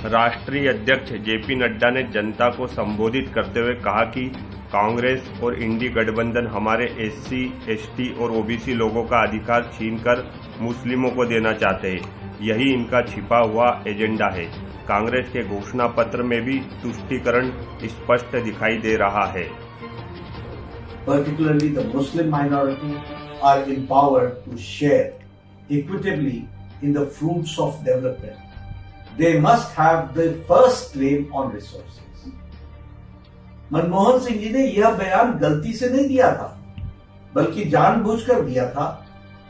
राष्ट्रीय अध्यक्ष जेपी नड्डा ने जनता को संबोधित करते हुए कहा कि कांग्रेस और इंडी गठबंधन हमारे एससी, एसटी और ओबीसी लोगों का अधिकार छीनकर मुस्लिमों को देना चाहते हैं। यही इनका छिपा हुआ एजेंडा है। कांग्रेस के घोषणा पत्र में भी तुष्टीकरण स्पष्ट दिखाई दे रहा है। Particularly the Muslim minority are empowered to share equitably in the fruits of development. They must have the first claim on resources. Manmohan Singh ji ने यह बयान गलती से नहीं दिया था, बल्कि जानबूझकर दिया था,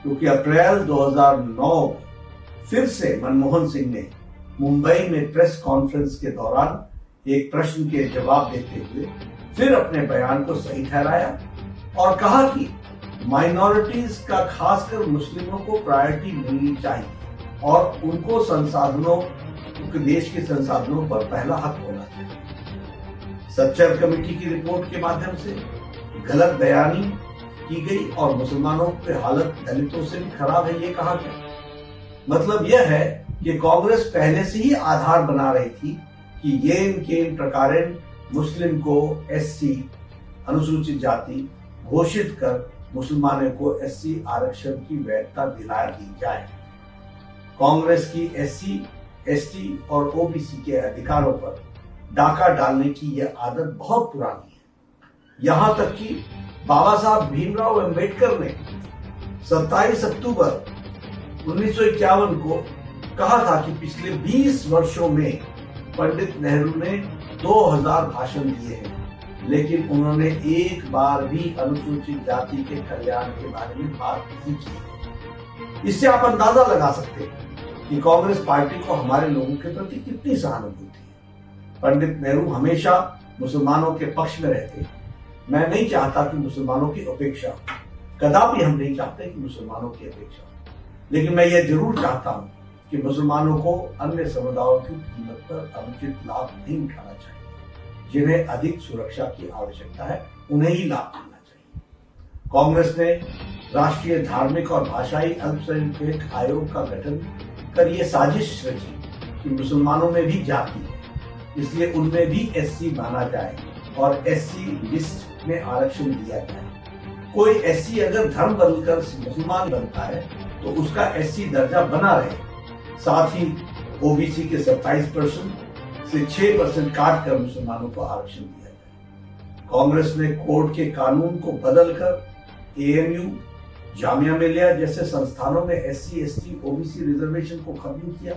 क्योंकि अप्रैल 2009 फिर से मनमोहन सिंह ने मुंबई में प्रेस कॉन्फ्रेंस के दौरान एक प्रश्न के जवाब देते हुए फिर अपने बयान को सही ठहराया और कहा कि माइनॉरिटीज का, खासकर मुस्लिमों को प्रायोरिटी मिलनी चाहिए और उनको संसाधनों, देश के संसाधनों पर पहला हक होना चाहिए। सच्चर कमेटी की रिपोर्ट के माध्यम से गलत बयानी की गई और मुसलमानों की हालत दलितों से भी खराब है, ये कहा गया। मतलब यह है कि कांग्रेस पहले से ही आधार बना रही थी कि येन केन प्रकारेण मुस्लिम को एससी, अनुसूचित जाति घोषित कर मुसलमानों को एससी आरक्षण की वैधता दिला दी जाए। कांग्रेस की एससी, एसटी और ओबीसी के अधिकारों पर डाका डालने की यह आदत बहुत पुरानी है। यहां तक कि बाबा साहब भीमराव अंबेडकर ने 27 अक्टूबर 1951 को कहा था कि पिछले 20 वर्षों में पंडित नेहरू ने 2000 भाषण दिए हैं, लेकिन उन्होंने एक बार भी अनुसूचित जाति के कल्याण के बारे में बात नहीं की। इससे आप अंदाजा लगा सकते हैं कि कांग्रेस पार्टी को हमारे लोगों के प्रति कितनी सहानुभूति है। पंडित नेहरू हमेशा मुसलमानों के पक्ष में रहते हैं। मैं नहीं चाहता कि मुसलमानों की उपेक्षा, कदापि हम नहीं चाहते कि मुसलमानों की अपेक्षा, लेकिन मैं यह जरूर चाहता हूं कि मुसलमानों को अन्य समुदायों की कीमत पर अनुचित लाभ नहीं उठाना चाहिए। जिन्हें अधिक सुरक्षा की आवश्यकता है, उन्हें ही लाभ मिलना चाहिए। कांग्रेस ने राष्ट्रीय धार्मिक और भाषाई अल्पसंख्यक आयोग का गठन कर ये साजिश रची कि मुसलमानों में भी जाति है, इसलिए उनमें भी एससी माना जाए और एससी लिस्ट में आरक्षण दिया जाए। कोई एससी अगर धर्म बदलकर मुसलमान बनता है तो उसका एससी दर्जा बना रहे। साथ ही ओबीसी के 27% से 6% काट कर मुसलमानों को आरक्षण दिया जाए। कांग्रेस ने कोर्ट के कानून को बदलकर एएमयू, जामिया मिलिया जैसे संस्थानों में एससी, एसटी, ओबीसी रिजर्वेशन को खत्म किया।